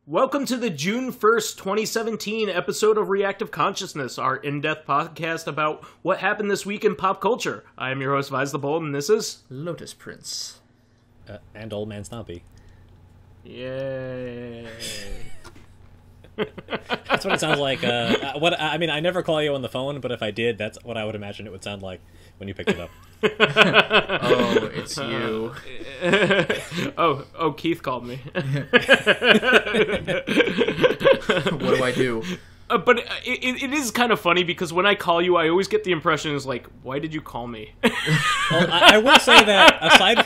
Welcome to the June 1st, 2017 episode of Reactive Consciousness, our in-depth podcast about what happened this week in pop culture. I am your host, VyseTheBold, and this is... Lotus Prince. And OldManStompy. Yay. That's what it sounds like. I never call you on the phone, but if I did, that's what I would imagine it would sound like when you picked it up. Oh, it's you. Oh, Keith called me. What do I do? But it is kind of funny because when I call you, I always get the impression is like, why did you call me? Well, I will say that aside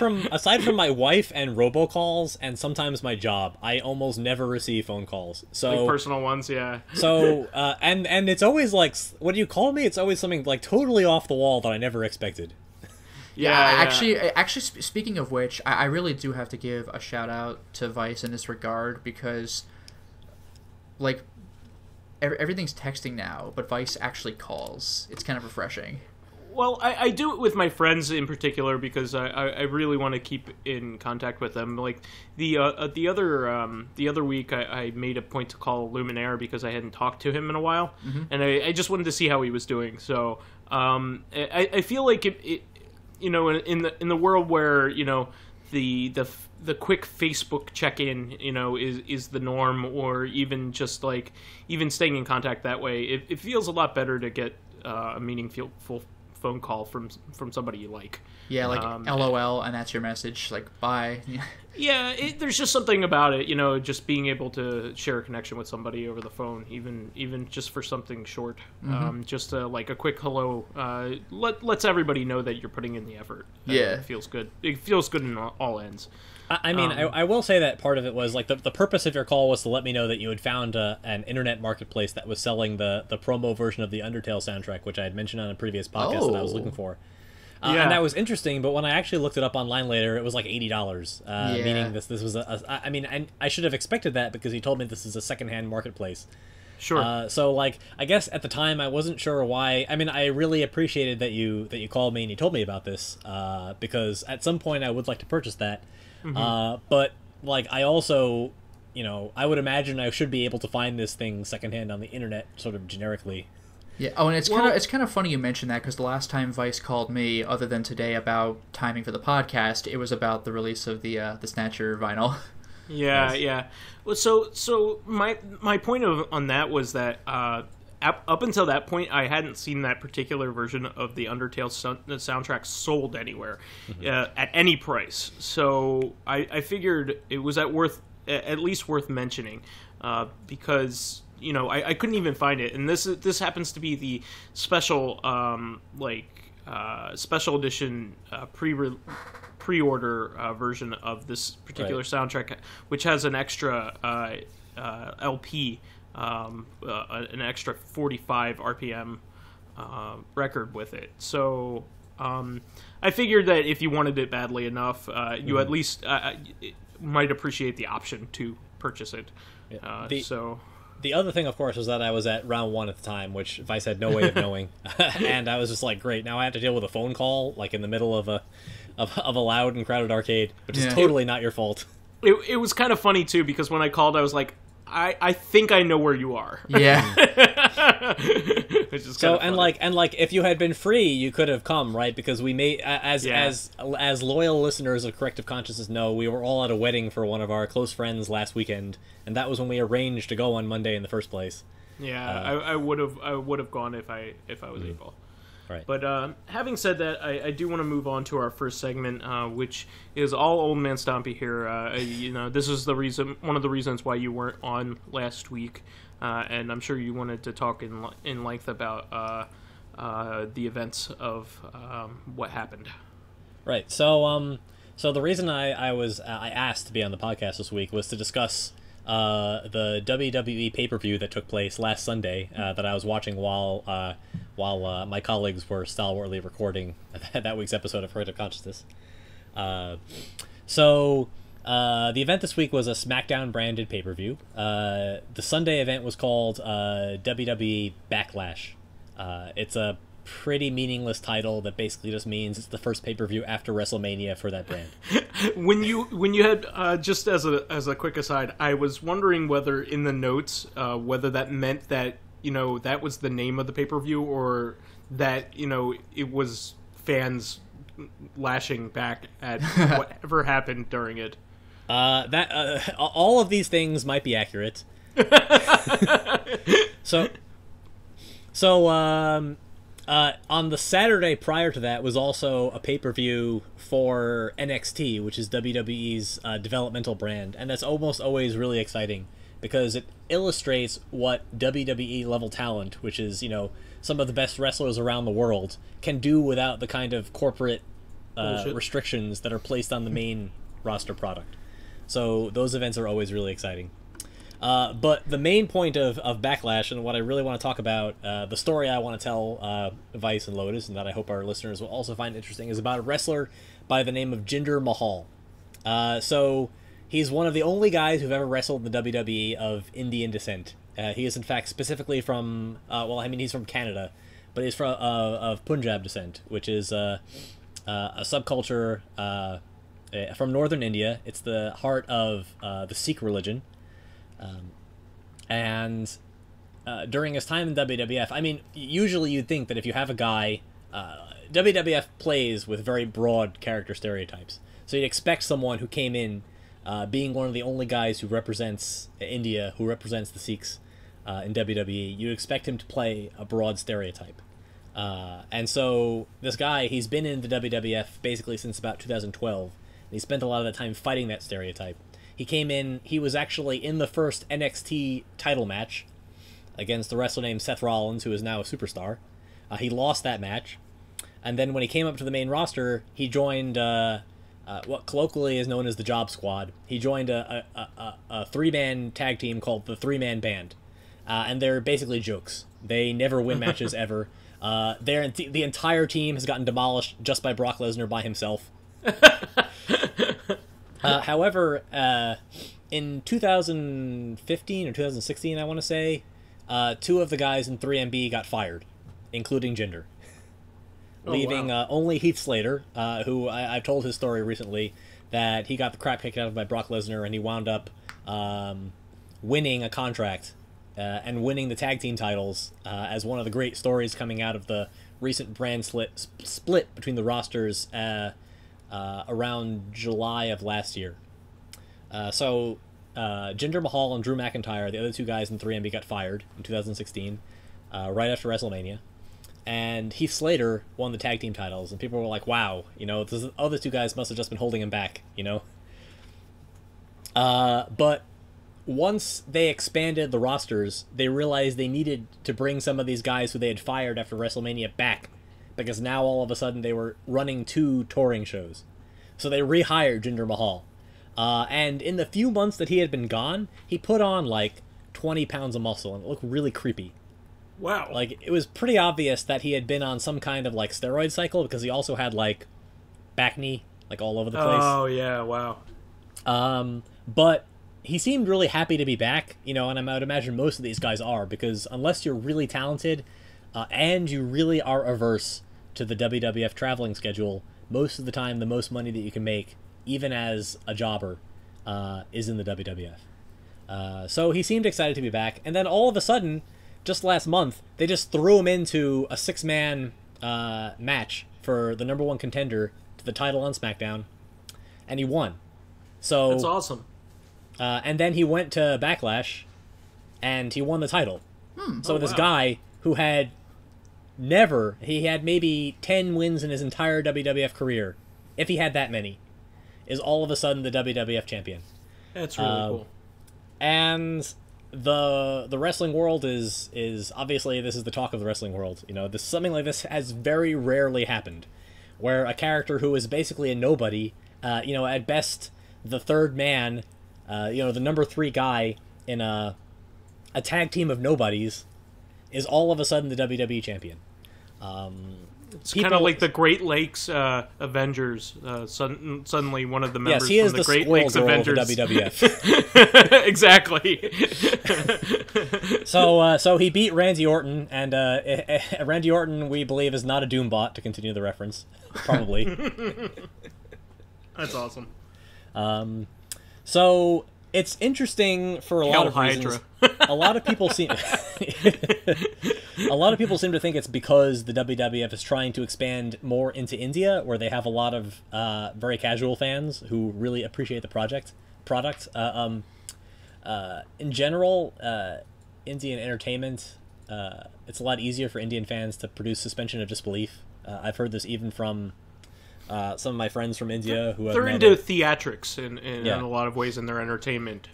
from my wife and robocalls and sometimes my job, I almost never receive phone calls. So like personal ones, yeah. So and it's always like, when you call me, it's always something like totally off the wall that I never expected. Yeah. Actually, speaking of which, I really do have to give a shout out to Vice in this regard because, like, everything's texting now, but Vice actually calls. It's kind of refreshing. Well, I do it with my friends in particular because I really want to keep in contact with them. Like the other week, I made a point to call Luminaire because I hadn't talked to him in a while, and I just wanted to see how he was doing. So I feel like it you know, in the world where, you know, the quick Facebook check-in, you know, is the norm, or even just like even staying in contact that way, it feels a lot better to get a meaningful phone call from somebody you like. Yeah, like LOL, and that's your message, like bye. Yeah, there's just something about it, you know, just being able to share a connection with somebody over the phone, even just for something short. Just like a quick hello lets everybody know that you're putting in the effort. Yeah. It feels good. It feels good in all ends. I mean, I will say that part of it was, like, the purpose of your call was to let me know that you had found an internet marketplace that was selling the promo version of the Undertale soundtrack, which I had mentioned on a previous podcast that I was looking for. Yeah. And that was interesting, but when I actually looked it up online later, it was like $80, meaning this was I mean, I should have expected that because he told me this is a secondhand marketplace. Sure. So, like, I guess at the time I wasn't sure why. I mean, I really appreciated that you called me and you told me about this, because at some point I would like to purchase that. But, like, I also, you know, I would imagine I should be able to find this thing secondhand on the internet, sort of generically. Yeah. Oh, and it's kind of funny you mentioned that because the last time Vice called me, other than today about timing for the podcast, it was about the release of the Snatcher vinyl. Yeah, Yes. yeah. Well, so my point on that was that up until that point, I hadn't seen that particular version of the Undertale soundtrack sold anywhere at any price. So I figured it was at least worth mentioning because, you know, I couldn't even find it, and this happens to be the special special edition pre-order version of this particular soundtrack, which has an extra LP, an extra 45 RPM record with it. So I figured that if you wanted it badly enough, you at least might appreciate the option to purchase it. The other thing, of course, was that I was at round 1 at the time, which Vice had no way of knowing, and I was just like, great, now I have to deal with a phone call, like in the middle of a loud and crowded arcade, which is totally not your fault. It was kind of funny too, because when I called, I was like, I think I know where you are. Yeah. Which is so and like if you had been free, you could have come, right? Because we made as loyal listeners of Corrective Consciousness know, we were all at a wedding for one of our close friends last weekend, and that was when we arranged to go on Monday in the first place. Yeah, I would have gone if I was able. Right. But having said that, I do want to move on to our first segment, which is all OldManStompy here. You know, this is one of the reasons why you weren't on last week, and I'm sure you wanted to talk in length about the events of what happened. Right. So So the reason I asked to be on the podcast this week was to discuss the WWE pay-per-view that took place last Sunday that I was watching while my colleagues were stalwartly recording that week's episode of Corrective Consciousness. So the event this week was a SmackDown branded pay-per-view. The Sunday event was called WWE Backlash. It's a pretty meaningless title that basically just means it's the first pay-per-view after WrestleMania for that brand. When you had just as a quick aside, I was wondering whether in the notes whether that meant that that was the name of the pay-per-view, or that it was fans lashing back at whatever happened during it. All of these things might be accurate. On the Saturday prior to that was also a pay-per-view for NXT, which is WWE's developmental brand, and that's almost always really exciting because it illustrates what WWE level talent, which is some of the best wrestlers around the world, can do without the kind of corporate restrictions that are placed on the main roster product. So those events are always really exciting. But the main point of Backlash, and what I really want to talk about, the story I want to tell Vice and Lotus, and that I hope our listeners will also find interesting, is about a wrestler by the name of Jinder Mahal. So he's one of the only guys who've ever wrestled in the WWE of Indian descent. He is in fact specifically from, he's from Canada, but he's from of Punjab descent, which is a subculture from northern India. It's the heart of the Sikh religion. During his time in WWF, usually you'd think that if you have a guy, WWF plays with very broad character stereotypes. So you'd expect someone who came in, being one of the only guys who represents India, who represents the Sikhs in WWE, you'd expect him to play a broad stereotype. And so this guy, he's been in the WWF basically since about 2012, and he spent a lot of that time fighting that stereotype. He came in, he was actually in the first NXT title match against the wrestler named Seth Rollins, who is now a superstar. He lost that match. And then when he came up to the main roster, he joined what colloquially is known as the Job Squad. He joined a three-man tag team called the Three-Man Band. And they're basically jokes. They never win matches ever. The entire team has gotten demolished just by Brock Lesnar by himself. However, in 2015 or 2016, I want to say, two of the guys in 3MB got fired, including Jinder. Leaving only Heath Slater, who I've told his story recently, that he got the crap kicked out of him by Brock Lesnar, and he wound up winning a contract and winning the tag team titles as one of the great stories coming out of the recent brand split between the rosters around July of last year. So Jinder Mahal and Drew McIntyre, the other two guys in 3MB, got fired in 2016, right after WrestleMania. And Heath Slater won the tag team titles, and people were like, wow, the other two guys must have just been holding him back, But once they expanded the rosters, they realized they needed to bring some of these guys who they had fired after WrestleMania back, because now all of a sudden they were running 2 touring shows. So they rehired Jinder Mahal. And in the few months that he had been gone, he put on like 20 pounds of muscle, and it looked really creepy. Wow. Like, it was pretty obvious that he had been on some kind of like steroid cycle, because he also had like back knee, like all over the place. Oh, yeah, wow. But he seemed really happy to be back, and I would imagine most of these guys are, because unless you're really talented, and you really are averse to the WWF traveling schedule, most of the time the most money that you can make, even as a jobber, is in the WWF. So he seemed excited to be back, and then all of a sudden, just last month, they just threw him into a 6-man match for the number 1 contender to the title on SmackDown, and he won. So that's awesome. And then he went to Backlash, and he won the title. So this guy who had he had maybe 10 wins in his entire WWF career, if he had that many, is all of a sudden the WWF champion. That's really cool. And the wrestling world is obviously, this is the talk of the wrestling world. Something like this has very rarely happened, where a character who is basically a nobody at best, the third man, the number 3 guy in a tag team of nobodies, is all of a sudden the WWE champion. It's kind of like the Great Lakes Avengers. Suddenly, one of the members he is from the the Great Lakes Squirrel Girl Avengers. of the WWF. Exactly. So he beat Randy Orton, and Randy Orton, we believe, is not a Doombot, to continue the reference, probably. That's awesome. So it's interesting for a lot of reasons. A lot of people seem to think it's because the WWF is trying to expand more into India, where they have a lot of very casual fans who really appreciate the product. In general, Indian entertainment, it's a lot easier for Indian fans to produce suspension of disbelief. I've heard this even from some of my friends from India who they're into theatrics in a lot of ways in their entertainment.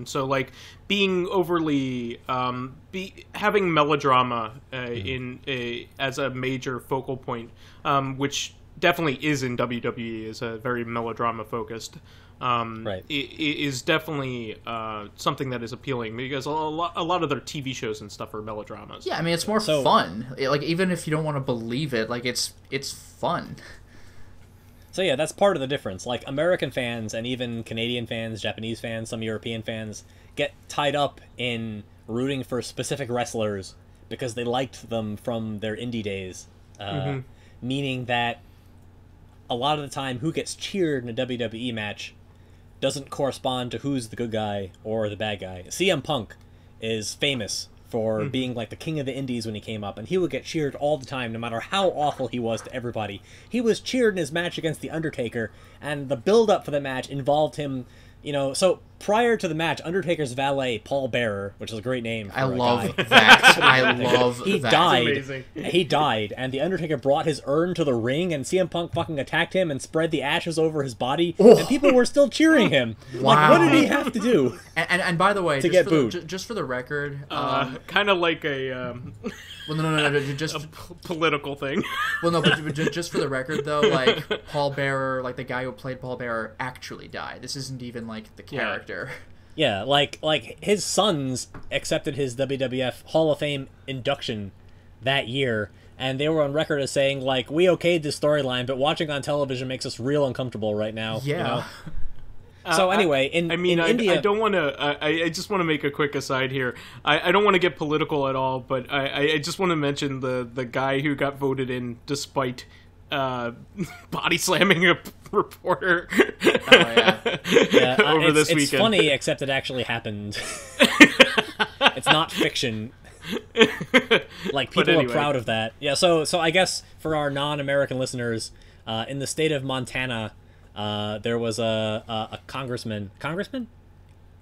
So, like, being overly having melodrama as a major focal point, which definitely is in WWE, is a very melodrama focused. Right. Is definitely something that is appealing, because a lot of their TV shows and stuff are melodramas. Yeah, I mean, it's more fun. Like, even if you don't want to believe it, like, it's fun. So yeah, that's part of the difference. Like, American fans and even Canadian fans, Japanese fans, some European fans get tied up in rooting for specific wrestlers because they liked them from their indie days. Meaning that a lot of the time who gets cheered in a WWE match doesn't correspond to who's the good guy or the bad guy. CM Punk is famous for being like the king of the indies when he came up, and he would get cheered all the time, no matter how awful he was to everybody. He was cheered in his match against The Undertaker, and the build-up for the match involved him, so prior to the match, Undertaker's valet, Paul Bearer, which is a great name for I a love guy. that. I love He that. died. Amazing. He died, and The Undertaker brought his urn to the ring, and CM Punk fucking attacked him and spread the ashes over his body, and people were still cheering him. Wow. Like, what did he have to do? And by the way, just for the record, kind of like a well, no, just political thing. well, no, but just for the record though, like, Paul Bearer, like the guy who played Paul Bearer, actually died. This isn't even like the character. Yeah, like his sons accepted his WWF Hall of Fame induction that year, and they were on record as saying, like, we okayed this storyline, but watching on television makes us real uncomfortable right now. Yeah. So anyway, in India, I don't want to. I just want to make a quick aside here. I don't want to get political at all, but I just want to mention the guy who got voted in despite body slamming a reporter over this weekend. It's funny, except it actually happened. It's not fiction. Like, people are proud of that. Yeah. So I guess for our non-American listeners, in the state of Montana, there was a congressman.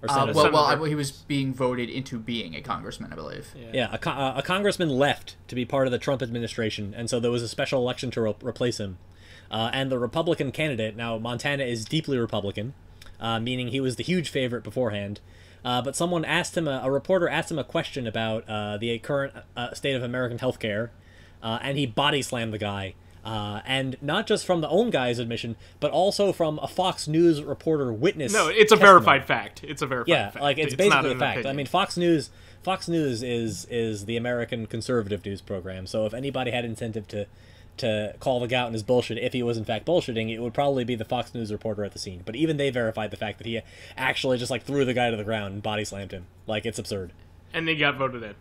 Or senator? He was being voted into being a congressman, I believe. Yeah, a congressman left to be part of the Trump administration, and so there was a special election to replace him. And the Republican candidate, now Montana is deeply Republican, meaning he was the huge favorite beforehand, but someone asked him, a reporter asked him a question about the current state of American healthcare, and he body slammed the guy. And not just from the own guy's admission, but also from a Fox News reporter witness. No, it's a verified fact. It's a verified fact. Yeah, like, it's basically a fact. Opinion. I mean, Fox News is the American conservative news program. So if anybody had incentive to call the guy out in his bullshit, if he was in fact bullshitting, it would probably be the Fox News reporter at the scene. But even they verified the fact that he actually just, like, threw the guy to the ground and body slammed him. Like, it's absurd. And he got voted in,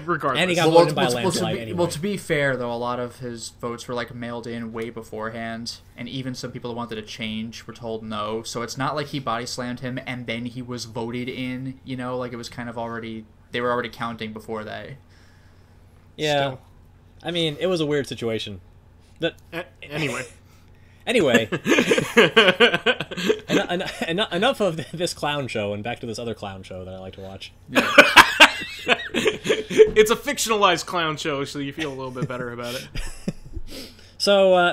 regardless. And he got voted in by a landslide anyway. Well, to be fair, though, a lot of his votes were, like, mailed in way beforehand, and even some people that wanted to change were told no. So it's not like he body slammed him and then he was voted in, like, it was kind of already, they were already counting before they. Yeah. Still. I mean, it was a weird situation. Anyway. Anyway, enough of this clown show, and back to this other clown show that I like to watch. Yeah. It's a fictionalized clown show, so you feel a little bit better about it. So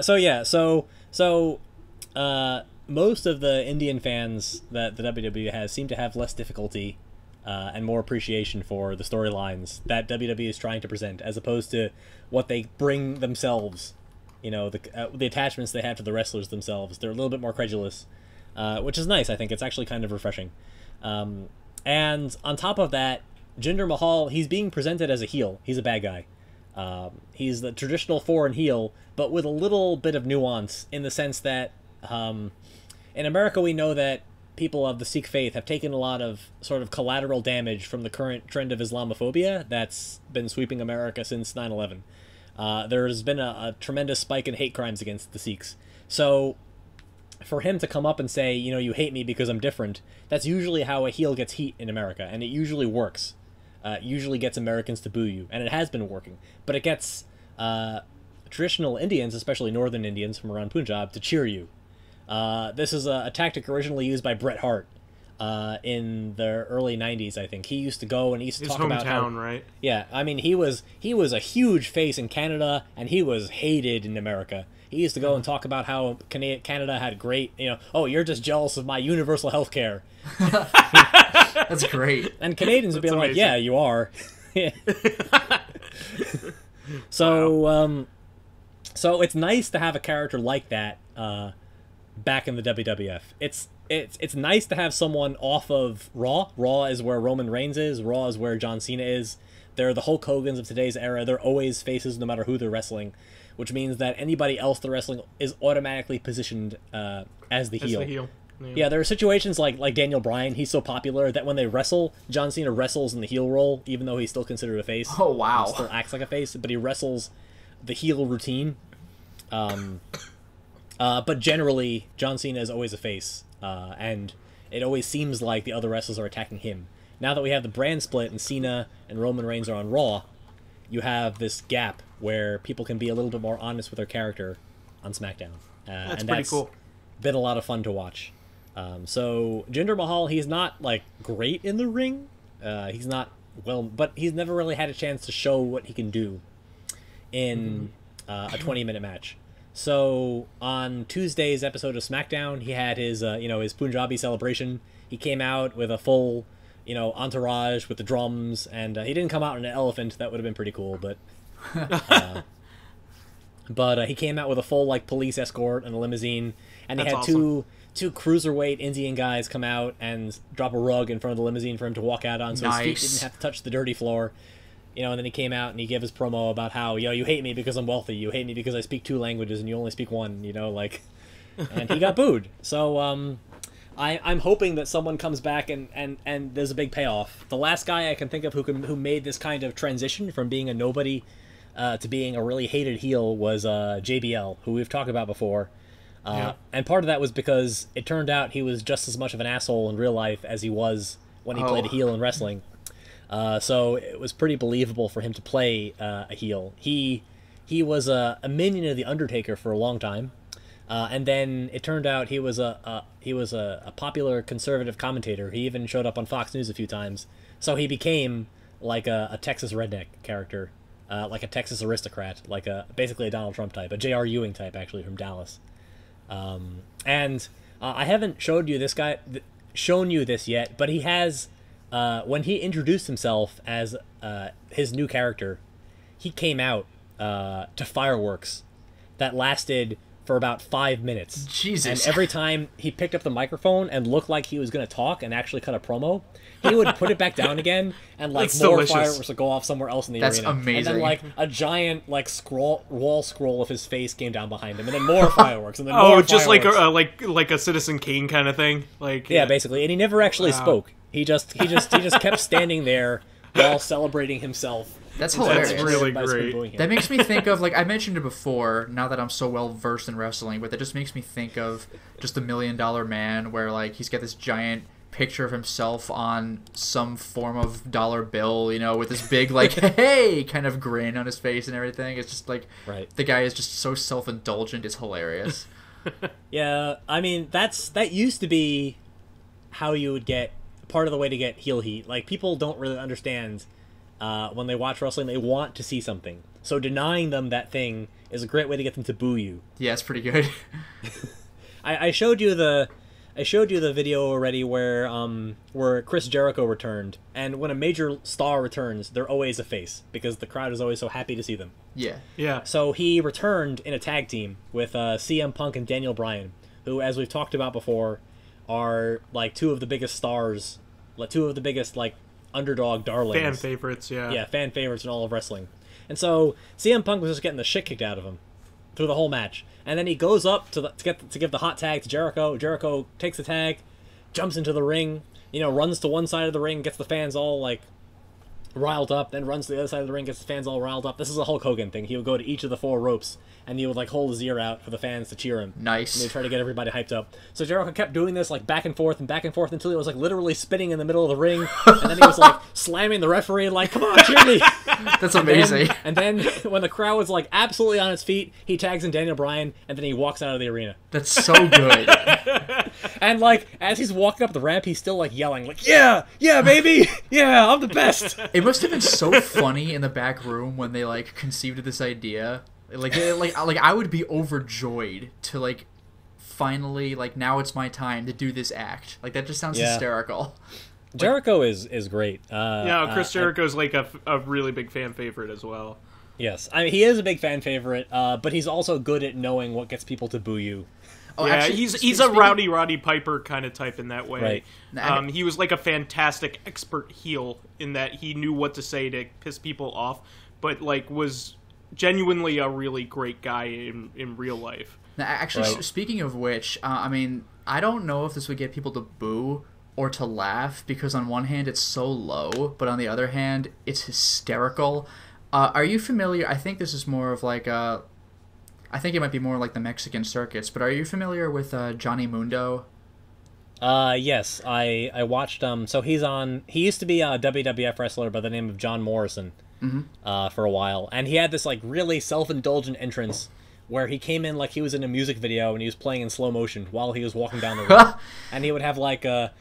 most of the Indian fans that the WWE has seem to have less difficulty and more appreciation for the storylines that WWE is trying to present, as opposed to what they bring themselves you know, the attachments they have to the wrestlers themselves. They're a little bit more credulous, which is nice. I think it's actually kind of refreshing. And on top of that, Jinder Mahal, he's being presented as a heel. He's a bad guy. He's the traditional foreign heel, but with a little bit of nuance in the sense that in America we know that people of the Sikh faith have taken a lot of sort of collateral damage from the current trend of Islamophobia that's been sweeping America since 9/11. There's been a tremendous spike in hate crimes against the Sikhs. So for him to come up and say, you know, you hate me because I'm different, that's usually how a heel gets heat in America, and it usually works. It usually gets Americans to boo you, and it has been working. But it gets traditional Indians, especially northern Indians from around Punjab, to cheer you. This is a tactic originally used by Bret Hart in the early 90s, I think. He used to go and he used to talk about how... right? Yeah, I mean, he was a huge face in Canada, and he was hated in America. He used to go and talk about how Canada had great, you know, oh, you're just jealous of my universal health care. That's great. And Canadians would be like, yeah, you are. So, wow. So it's nice to have a character like that back in the WWF. It's nice to have someone off of Raw. Raw is where Roman Reigns is. Raw is where John Cena is. They're the Hulk Hogans of today's era. They're always faces no matter who they're wrestling, which means that anybody else they're wrestling is automatically positioned as the heel. Yeah, there are situations like Daniel Bryan. He's so popular that when they wrestle, John Cena wrestles in the heel role, even though he's still considered a face. Oh, wow. He still acts like a face, but he wrestles the heel routine. But generally, John Cena is always a face, and it always seems like the other wrestlers are attacking him. Now that we have the brand split and Cena and Roman Reigns are on Raw, you have this gap where people can be a little bit more honest with their character on SmackDown. That's pretty cool. Been a lot of fun to watch. So Jinder Mahal, he's not like great in the ring. He's not well, but he's never really had a chance to show what he can do in a 20-minute match. So on Tuesday's episode of SmackDown, he had his his Punjabi celebration. He came out with a full entourage with the drums, and he didn't come out in an elephant. That would have been pretty cool, but he came out with a full police escort and a limousine, and he had awesome. two cruiserweight Indian guys come out and drop a rug in front of the limousine for him to walk out on, so his feet didn't have to touch the dirty floor. And then he came out and he gave his promo about how, you hate me because I'm wealthy, you hate me because I speak 2 languages and you only speak 1, and he got booed. So, I'm hoping that someone comes back and there's a big payoff. The last guy I can think of who made this kind of transition from being a nobody to being a really hated heel was JBL, who we've talked about before. And part of that was because it turned out he was just as much of an asshole in real life as he was when he played a heel in wrestling. So it was pretty believable for him to play a heel. He was a minion of the Undertaker for a long time, and then it turned out he was a popular conservative commentator. He even showed up on Fox News a few times. So he became like a Texas redneck character, like a Texas aristocrat, basically a Donald Trump type, a J.R. Ewing type actually from Dallas. And I haven't shown you this yet, but he has. When he introduced himself as his new character, he came out to fireworks that lasted for about 5 minutes. Jesus. And every time he picked up the microphone and looked like he was going to talk and actually cut a promo, he would put it back down again, and more delicious. Fireworks would go off somewhere else in the arena. That's amazing. And then a giant wall scroll of his face came down behind him, and then more fireworks, and then more just fireworks. like a Citizen Kane kind of thing. Yeah, basically. And he never actually spoke. He just kept standing there while celebrating himself. That's hilarious. That's really great. That makes me think of, I mentioned it before, now that I'm so well versed in wrestling, but that just makes me think of just the $1 Million Man, where he's got this giant picture of himself on some form of dollar bill, with this big hey kind of grin on his face and everything. It's just right. The guy is just so self-indulgent. It's hilarious. Yeah, I mean that used to be how you would get part of the way to get heel heat. People don't really understand when they watch wrestling. They want to see something, so denying them that thing is a great way to get them to boo you. Yeah, it's pretty good. I showed you the I showed you the video already where Chris Jericho returned, and when a major star returns, they're always a face because the crowd is always so happy to see them. Yeah. Yeah. So he returned in a tag team with CM Punk and Daniel Bryan, who, as we've talked about before, are like two of the biggest stars, like two of the biggest like underdog darlings, fan favorites. Yeah, fan favorites in all of wrestling. And so CM Punk was just getting the shit kicked out of him through the whole match, and then he goes up to give the hot tag to Jericho. Jericho takes the tag, jumps into the ring, runs to one side of the ring, gets the fans all like riled up, then runs to the other side of the ring, gets the fans all riled up. This is a Hulk Hogan thing. He would go to each of the 4 ropes, and he would like hold his ear out for the fans to cheer him. Nice. And they try to get everybody hyped up. So Jericho kept doing this like back and forth until he was like literally spinning in the middle of the ring, and then he was like slamming the referee like, "Come on, cheer me!" That's amazing. And then when the crowd was like absolutely on its feet, he tags in Daniel Bryan, and then he walks out of the arena. That's so good. And like as he's walking up the ramp, he's still like yelling like, "Yeah, yeah, baby, yeah, I'm the best." It must have been so funny in the back room when they like conceived of this idea. Like I would be overjoyed to like finally like now it's my time to do this act. Like that just sounds hysterical. Jericho is great. Chris Jericho's like a really big fan favorite as well. Yes, I mean he is a big fan favorite, but he's also good at knowing what gets people to boo you. Oh, yeah, actually, he's a rowdy Roddy Piper kind of type in that way. Right. He was like a fantastic expert heel in that he knew what to say to piss people off, but like was genuinely a really great guy in real life. Now, actually, speaking of which, I mean, I don't know if this would get people to boo or to laugh, because on one hand it's so low, but on the other hand it's hysterical. Are you familiar? I think this is more of like I think it might be more like the Mexican circuits, but are you familiar with Johnny Mundo? Yes, I watched so he used to be a WWF wrestler by the name of John Morrison for a while, and he had this like really self-indulgent entrance where he came in like he was in a music video and he was playing in slow motion while he was walking down the ring. And he would have like a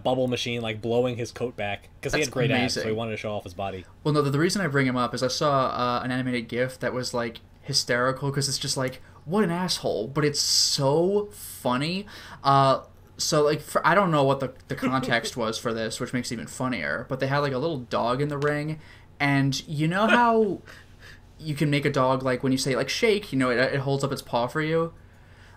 bubble machine like blowing his coat back because he had great abs, so he wanted to show off his body. Well, no, the reason I bring him up is I saw an animated GIF that was like hysterical because it's just like, what an asshole, but it's so funny. So like I don't know what the context was for this, which makes it even funnier, but they had like a little dog in the ring, and you know how you can make a dog like when you say like shake, it holds up its paw for you.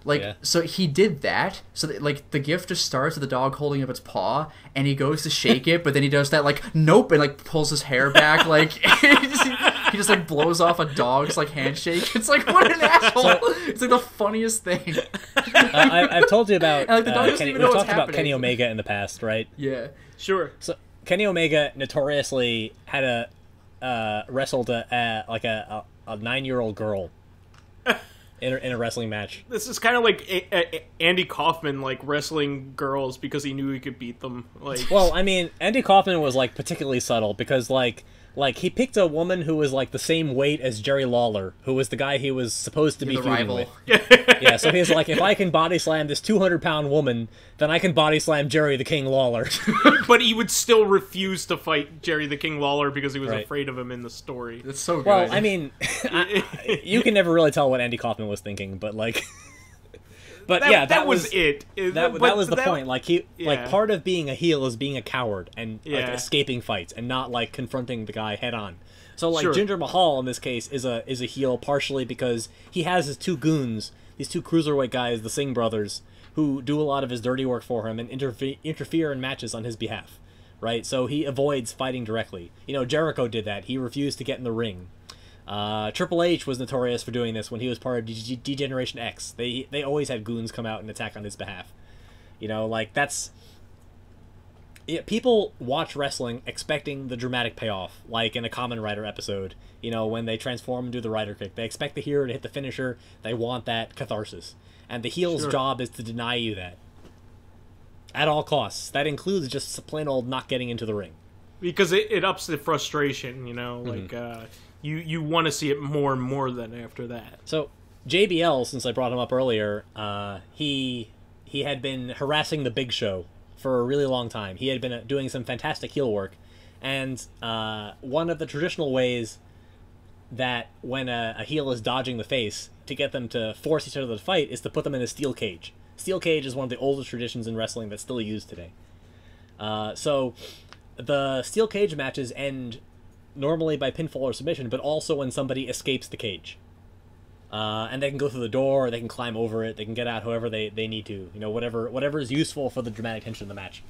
Like, so he did that. So, like, the GIF just starts with the dog holding up its paw, and he goes to shake it, but then he does that, like, nope, and, like, pulls his hair back, like, he just, like, blows off a dog's, like, handshake. It's like, what an asshole! It's, like, the funniest thing. I've told you about, and, like, the dog doesn't even know what's happening. About Kenny Omega in the past, right? Yeah. Sure. So, Kenny Omega notoriously had wrestled a 9-year-old girl. In a wrestling match. This is kind of like Andy Kaufman, like wrestling girls because he knew he could beat them. Like, well, I mean, Andy Kaufman was like particularly subtle because like he picked a woman who was like the same weight as Jerry Lawler, who was the guy he was supposed to be feuding with. Yeah, so he's like, if I can body slam this 200-pound woman, then I can body slam Jerry the King Lawler. But he would still refuse to fight Jerry the King Lawler because he was afraid of him in the story. That's so good. Well, I mean, you can never really tell what Andy Kaufman was thinking, but like... But that was it. That was the point. Like like part of being a heel is being a coward and like escaping fights and not like confronting the guy head on. So like Jinder Mahal in this case is a heel partially because he has his 2 goons, these 2 cruiserweight guys, the Singh brothers, who do a lot of his dirty work for him and interfere in matches on his behalf. Right? So he avoids fighting directly. Jericho did that. He refused to get in the ring. Triple H was notorious for doing this when he was part of D-Generation X. They always had goons come out and attack on his behalf. Like that's... people watch wrestling expecting the dramatic payoff, like in a Kamen Rider episode. When they transform and do the Rider Kick. They expect the hero to hit the finisher. They want that catharsis. And the heel's job is to deny you that. At all costs. That includes just plain old not getting into the ring. Because it ups the frustration, like... You want to see it more and more than after that. So JBL, since I brought him up earlier, he had been harassing the Big Show for a really long time. He had been doing some fantastic heel work, and one of the traditional ways that when a heel is dodging the face to get them to force each other to fight is to put them in a steel cage. Steel cage is one of the oldest traditions in wrestling that's still used today. So the steel cage matches end normally by pinfall or submission, but also when somebody escapes the cage. And they can go through the door, or they can climb over it, they can get out however they need to. You know, whatever is useful for the dramatic tension of the match.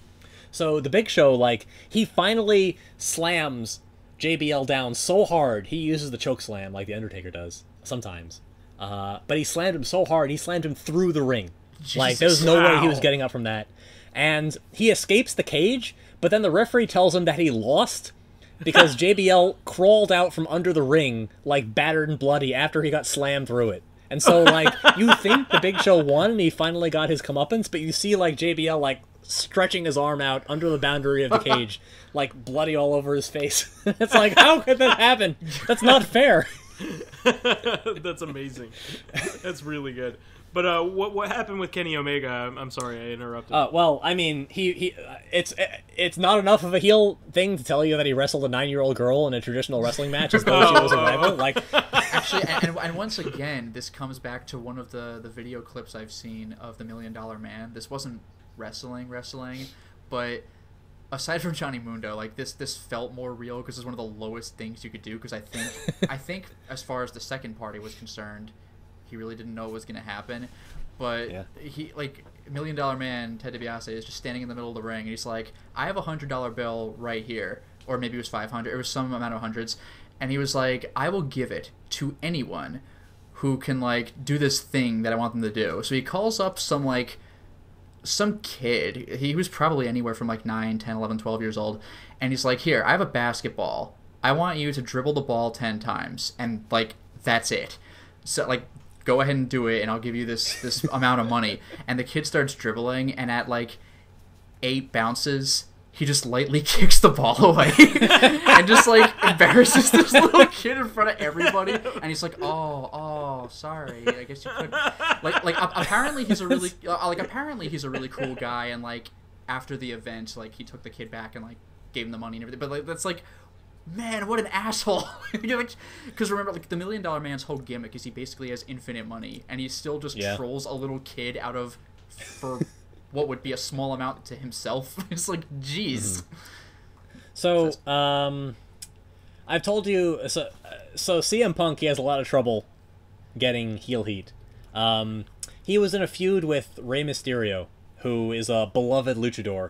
So the Big Show, like, he finally slams JBL down so hard, he uses the choke slam like The Undertaker does, sometimes. But he slammed him so hard, he slammed him through the ring. Jesus, like, there's no way he was getting up from that. And he escapes the cage, but then the referee tells him that he lost, because JBL crawled out from under the ring, like, battered and bloody after he got slammed through it. And so, like, you think the Big Show won and he finally got his comeuppance, but you see, like, JBL, like, stretching his arm out under the boundary of the cage, like, bloody all over his face. It's like, how could that happen? That's not fair. That's amazing. That's really good. But what happened with Kenny Omega? I'm sorry I interrupted. Well, I mean, it's not enough of a heel thing to tell you that he wrestled a 9-year-old girl in a traditional wrestling match as though she was a rival. Like, actually, and once again, this comes back to one of the video clips I've seen of the $1 Million Man. This wasn't wrestling, but aside from Johnny Mundo, like, this felt more real because it's one of the lowest things you could do. Because I think as far as the second party was concerned, he really didn't know what was going to happen, but he, like, $1 Million Man, Ted DiBiase, is just standing in the middle of the ring, and he's like, I have a $100 bill right here, or maybe it was 500, it was some amount of hundreds, and he was like, I will give it to anyone who can, like, do this thing that I want them to do. So he calls up some kid, he was probably anywhere from, like, 9, 10, 11, 12 years old, and he's like, here, I have a basketball, I want you to dribble the ball 10 times, and, like, that's it. So, like, go ahead and do it, and I'll give you this amount of money. And the kid starts dribbling, and at, like, 8 bounces, he just lightly kicks the ball away and just, like, embarrasses this little kid in front of everybody. And he's like, oh, sorry, I guess you could. Like apparently he's a really cool guy, and, like, after the event, like, he took the kid back and, like, gave him the money and everything. But, like, that's, like, man, what an asshole. Because remember, like, the $1 Million Man's whole gimmick is he basically has infinite money, and he still just trolls a little kid out of, for what would be a small amount to himself. It's like, jeez. So, I've told you, so CM Punk, he has a lot of trouble getting heel heat. He was in a feud with Rey Mysterio, who is a beloved luchador,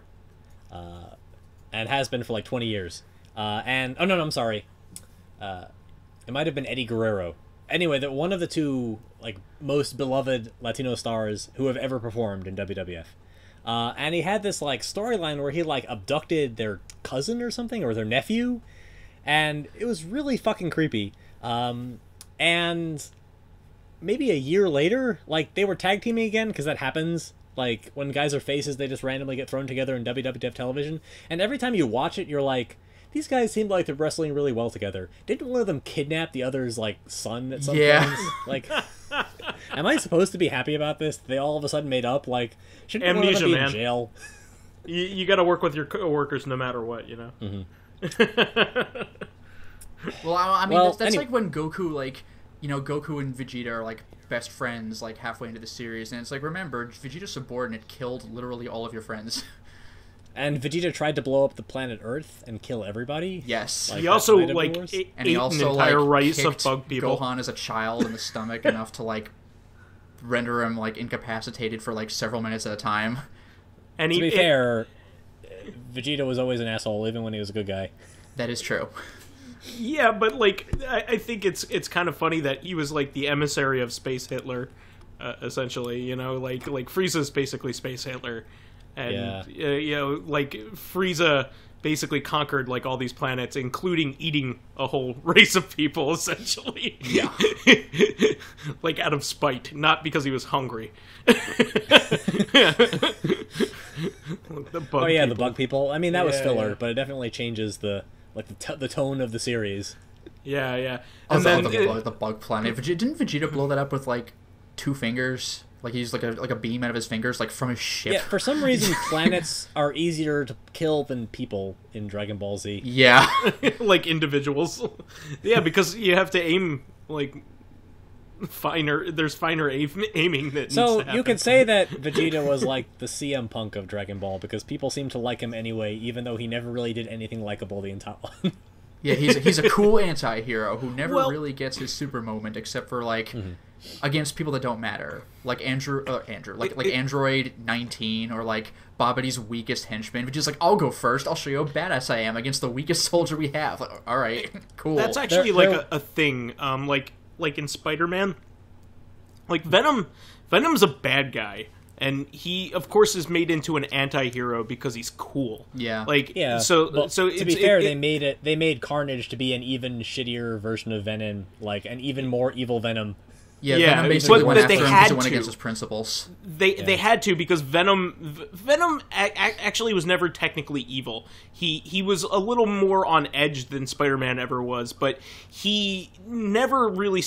and has been for like 20 years. I'm sorry. It might have been Eddie Guerrero. Anyway, one of the two, like, most beloved Latino stars who have ever performed in WWF. And he had this, like, storyline where he, like, abducted their cousin or something, or their nephew, and it was really fucking creepy. And maybe a year later, like, they were tag teaming again, because that happens. Like, when guys are faces, they just randomly get thrown together in WWF television, and every time you watch it, you're like, these guys seem like they're wrestling really well together. Didn't one of them kidnap the other's, like, son at some point? Like, am I supposed to be happy about this? They all of a sudden made up? Like, shouldn't one of them be in jail? You gotta work with your coworkers no matter what, you know? Well, I mean, that's anyway. Like when Goku, like, you know, Goku and Vegeta are, like, best friends, like, halfway into the series, and it's like, remember, Vegeta's subordinate killed literally all of your friends. And Vegeta tried to blow up the planet Earth and kill everybody. Yes. Like, he also, like, ate an entire race of bug people. Gohan as a child in the stomach enough to, like, render him, like, incapacitated for, like, several minutes at a time. And to be fair, Vegeta was always an asshole, even when he was a good guy. That is true. Yeah, but, like, I think it's kind of funny that he was, like, the emissary of Space Hitler, essentially, you know? Like Frieza's basically Space Hitler. And, you know, like, Frieza basically conquered, like, all these planets, including eating a whole race of people, essentially. Yeah. Like, out of spite, not because he was hungry. The bug people. I mean, that was filler, but it definitely changes the tone of the series. Yeah. And then the bug planet. Didn't Vegeta blow that up with, like, 2 fingers? Like, he's like a beam out of his fingers, like, from his ship. Yeah, for some reason, planets are easier to kill than people in Dragon Ball Z. Yeah. Like individuals. Yeah, because you have to aim, like, finer aiming that. So needs to you could happen. say that Vegeta was like the CM Punk of Dragon Ball, because people seem to like him anyway, even though he never really did anything likable the entire. Yeah, he's a cool anti-hero who never really gets his super moment except for like against people that don't matter, like Android 19 or like Babbidi's weakest henchman, which is like, I'll go first. I'll show you how badass I am against the weakest soldier we have. Like, all right, cool. That's actually a thing. Like in Spider-Man, like Venom's a bad guy. And he, of course, is made into an anti-hero because he's cool. Yeah. Like, yeah. So to be fair, they made Carnage to be an even shittier version of Venom, like an even more evil Venom. Yeah, Venom basically went after him because it went against his to. principles. They had to, because Venom actually was never technically evil. He was a little more on edge than Spider-Man ever was, but he never really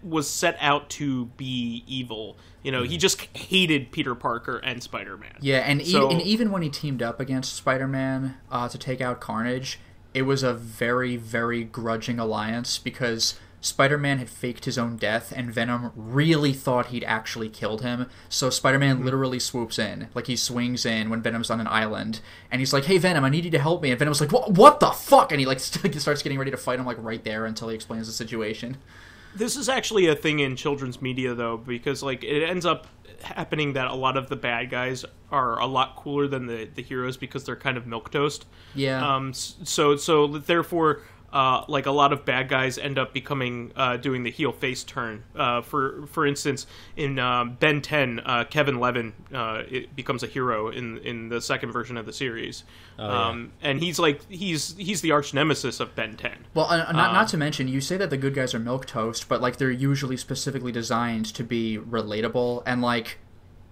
was set out to be evil. You know, he just hated Peter Parker and Spider-Man. Yeah, and even when he teamed up against Spider-Man to take out Carnage, it was a very, very grudging alliance because Spider-Man had faked his own death, and Venom really thought he'd actually killed him. So Spider-Man literally swoops in, like he swings in when Venom's on an island, and he's like, "Hey Venom, I need you to help me." And Venom's like, "What the fuck?" And he like starts getting ready to fight him like right there until he explains the situation. This is actually a thing in children's media, though, because like it ends up happening that a lot of the bad guys are a lot cooler than the heroes because they're kind of milquetoast. Yeah. So therefore, like a lot of bad guys end up becoming doing the heel face turn. For instance, in Ben 10, Kevin Levin it becomes a hero in the second version of the series. And he's the arch nemesis of Ben 10. Well, not to mention, you say that the good guys are milquetoast, but like they're usually specifically designed to be relatable, and like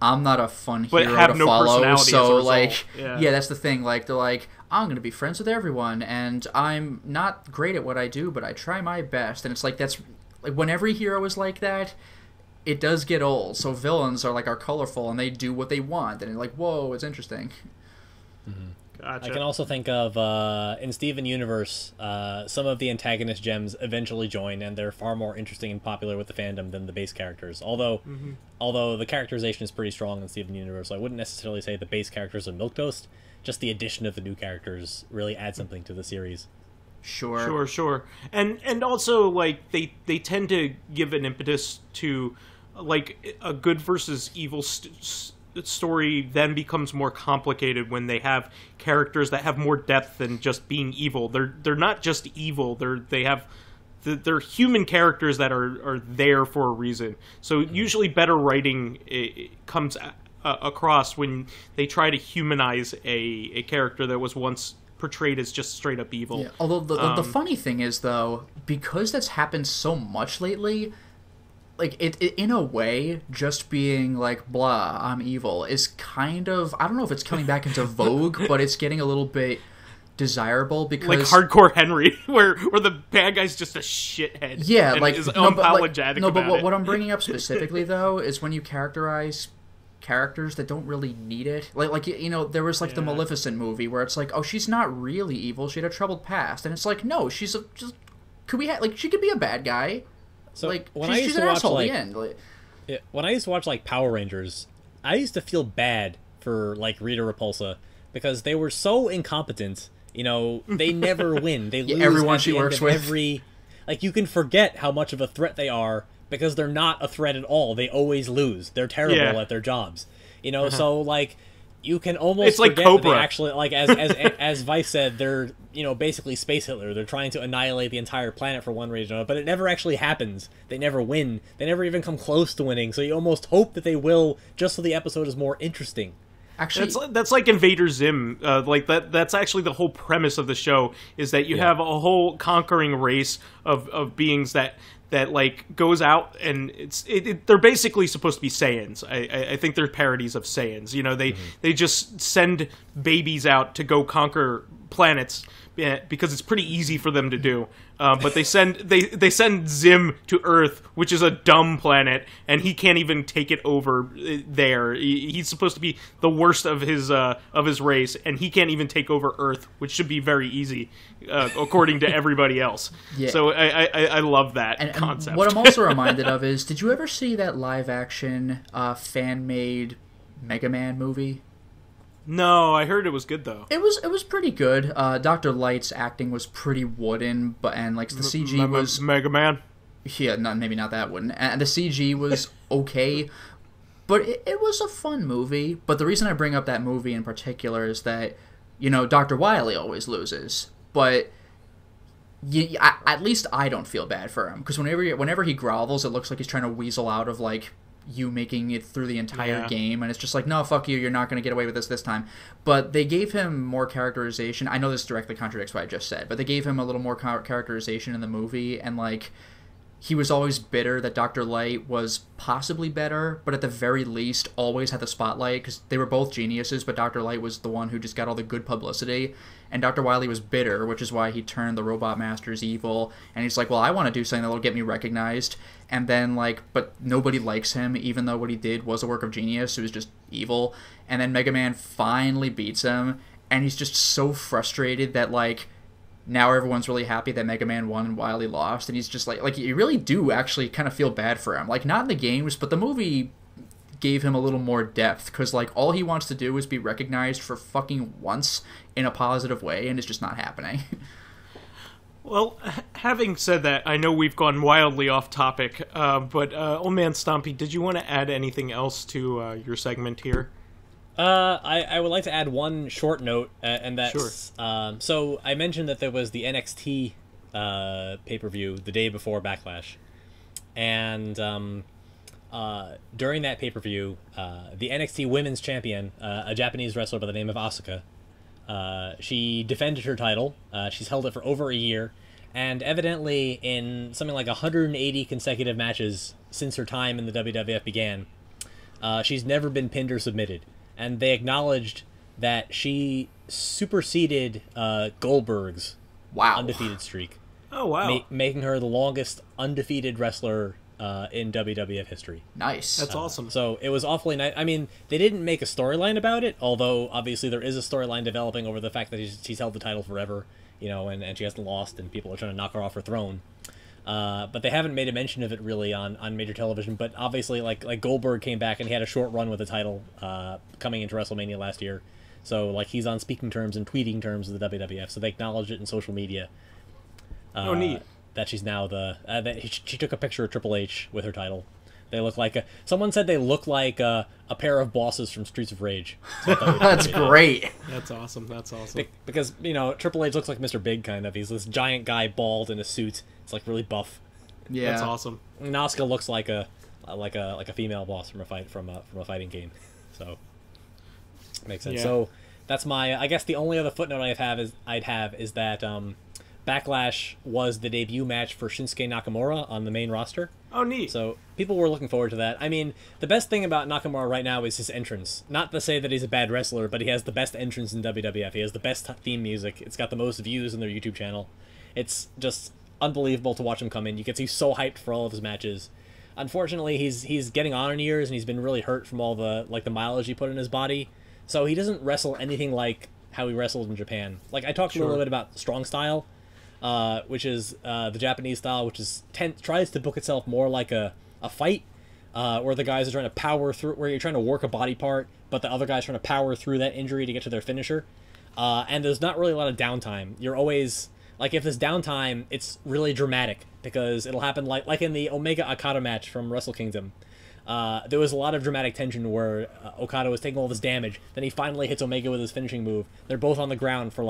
I'm not a fun hero to follow, so like yeah, that's the thing. Like they're like, I'm gonna be friends with everyone, and I'm not great at what I do, but I try my best. And it's like that's like when every hero is like that, it does get old. So villains are colorful and they do what they want, and it's like, whoa, it's interesting. Gotcha. I can also think of in Steven Universe, some of the antagonist gems eventually join, and they're far more interesting and popular with the fandom than the base characters. Although the characterization is pretty strong in Steven Universe, so I wouldn't necessarily say the base characters are milquetoast. Just the addition of the new characters really adds something to the series. Sure. And also, like, they tend to give an impetus to, like, a good versus evil story then becomes more complicated when they have characters that have more depth than just being evil. They're not just evil. They're human characters that are there for a reason. So usually better writing comes across when they try to humanize a character that was once portrayed as just straight up evil. Yeah. Although the funny thing is, though, because that's happened so much lately, like it in a way, just being like blah, I'm evil is kind of, I don't know if it's coming back into vogue, but it's getting a little bit desirable because like Hardcore Henry, where the bad guy's just a shithead. Yeah, and like is unapologetic but about it. What I'm bringing up specifically though is when you characterize characters that don't really need it. Like you know, there was like the Maleficent movie where it's like, oh, she's not really evil. She had a troubled past, and it's like, no, she's just she could be a bad guy. So like when she's an asshole at the end. When I used to watch like Power Rangers, I used to feel bad for like Rita Repulsa because they were so incompetent. You know, they never win. They lose everyone she works with. Like you can forget how much of a threat they are because they're not a threat at all. They always lose. They're terrible at their jobs. You know, so like you can almost forget like Cobra. That they actually, like as Vice said, they're, you know, basically Space Hitler. They're trying to annihilate the entire planet for one reason or another, but it never actually happens. They never win. They never even come close to winning. So you almost hope that they will, just so the episode is more interesting. Actually, that's like Invader Zim. Like that's actually the whole premise of the show, is that you have a whole conquering race of beings that like goes out, and they're basically supposed to be Saiyans. I think they're parodies of Saiyans. You know, they just send babies out to go conquer planets because it's pretty easy for them to do. But they send Zim to Earth, which is a dumb planet, and he can't even take it over there. He's supposed to be the worst of his race, and he can't even take over Earth, which should be very easy, according to everybody else. Yeah. So I love that concept. And what I'm also reminded of is, did you ever see that live-action fan-made Mega Man movie? No, I heard it was good though. It was pretty good. Dr. Light's acting was pretty wooden, and the CG was Mega Man. Yeah, maybe not that wooden. And the CG was okay, but it was a fun movie. But the reason I bring up that movie in particular is that Dr. Wily always loses, but at least I don't feel bad for him because whenever he grovels, it looks like he's trying to weasel out of you making it through the entire game, and it's just like, no, fuck you, you're not going to get away with this time. But they gave him more characterization. I know this directly contradicts what I just said, but they gave him a little more characterization in the movie, and he was always bitter that Dr. Light was possibly better, but at the very least always had the spotlight, because they were both geniuses, but Dr. Light was the one who just got all the good publicity, and Dr. Wily was bitter, which is why he turned the Robot Masters evil, and he's like, well, I want to do something that'll get me recognized, and then, but nobody likes him, even though what he did was a work of genius, it was just evil, and then Mega Man finally beats him, and he's just so frustrated that, now everyone's really happy that Mega Man won and Wily lost, and he's just you really do actually kind of feel bad for him. Not in the games, but the movie gave him a little more depth, because all he wants to do is be recognized for fucking once in a positive way, and it's just not happening. Well, having said that, I know we've gone wildly off topic, but OldManStompy, did you want to add anything else to your segment here? I would like to add one short note, and that's... Sure. So, I mentioned that there was the NXT pay-per-view the day before Backlash. And during that pay-per-view, the NXT Women's Champion, a Japanese wrestler by the name of Asuka, she defended her title. She's held it for over a year. And evidently, in something like 180 consecutive matches since her time in the WWF began, she's never been pinned or submitted. And they acknowledged that she superseded Goldberg's undefeated streak. Oh, wow. Making her the longest undefeated wrestler in WWF history. Nice. That's awesome. So it was awfully nice. I mean, they didn't make a storyline about it, although obviously there is a storyline developing over the fact that she's held the title forever, and she hasn't lost, and people are trying to knock her off her throne. But they haven't made a mention of it really on major television. But obviously, like Goldberg came back and he had a short run with the title coming into WrestleMania last year. So he's on speaking terms and tweeting terms with the WWF. So they acknowledged it in social media. Neat. That she's now she took a picture of Triple H with her title. They look like someone said they look like a pair of bosses from Streets of Rage. So that's great. That's awesome. That's awesome. Because Triple H looks like Mr. Big kind of. He's this giant guy, bald in a suit. It's really buff. Yeah, that's awesome. And Asuka looks like a female boss from a fighting game. So makes sense. Yeah. So that's I guess the only other footnote I'd have is that Backlash was the debut match for Shinsuke Nakamura on the main roster. Oh, neat. So people were looking forward to that. I mean, the best thing about Nakamura right now is his entrance. Not to say that he's a bad wrestler, but he has the best entrance in WWF. He has the best theme music. It's got the most views in their YouTube channel. It's just unbelievable to watch him come in. You gets he's so hyped for all of his matches. Unfortunately, he's getting on in years, and he's been really hurt from all the the mileage he put in his body. So he doesn't wrestle anything like how he wrestled in Japan. I talked a little bit about strong style, which is the Japanese style, which is tries to book itself more like a fight, where the guys are trying to power through, where you're trying to work a body part, but the other guy's trying to power through that injury to get to their finisher. And there's not really a lot of downtime. You're always if there's downtime, it's really dramatic because it'll happen like in the Omega Okada match from Wrestle Kingdom. There was a lot of dramatic tension where Okada was taking all this damage. Then he finally hits Omega with his finishing move. They're both on the ground for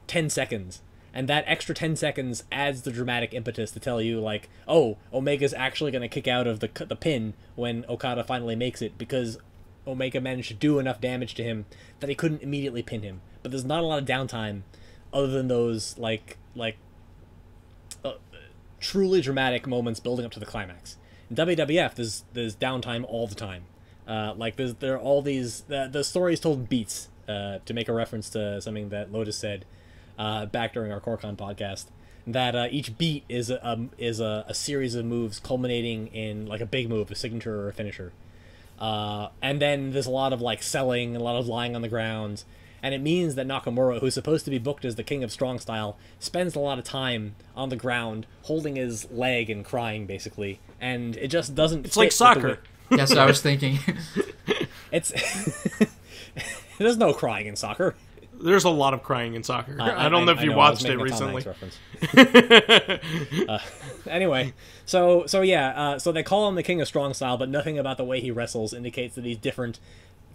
10 seconds. And that extra 10 seconds adds the dramatic impetus to tell you, oh, Omega's actually going to kick out of the pin when Okada finally makes it, because Omega managed to do enough damage to him that he couldn't immediately pin him. But there's not a lot of downtime other than those, truly dramatic moments building up to the climax. In WWF, there's downtime all the time. There are all these... The story is told in beats. to make a reference to something that Lotus said back during our CoreCon podcast, that each beat is a series of moves culminating in like a big move, a signature or a finisher. And then there's a lot of like selling, a lot of lying on the ground, and it means that Nakamura, who's supposed to be booked as the king of strong style, spends a lot of time on the ground holding his leg and crying basically, and it just doesn't. It's like soccer. That's what I was thinking. It's there's no crying in soccer. There's a lot of crying in soccer. I don't know if you watched it recently. Anyway, so they call him the king of strong style, but nothing about the way he wrestles indicates that he's different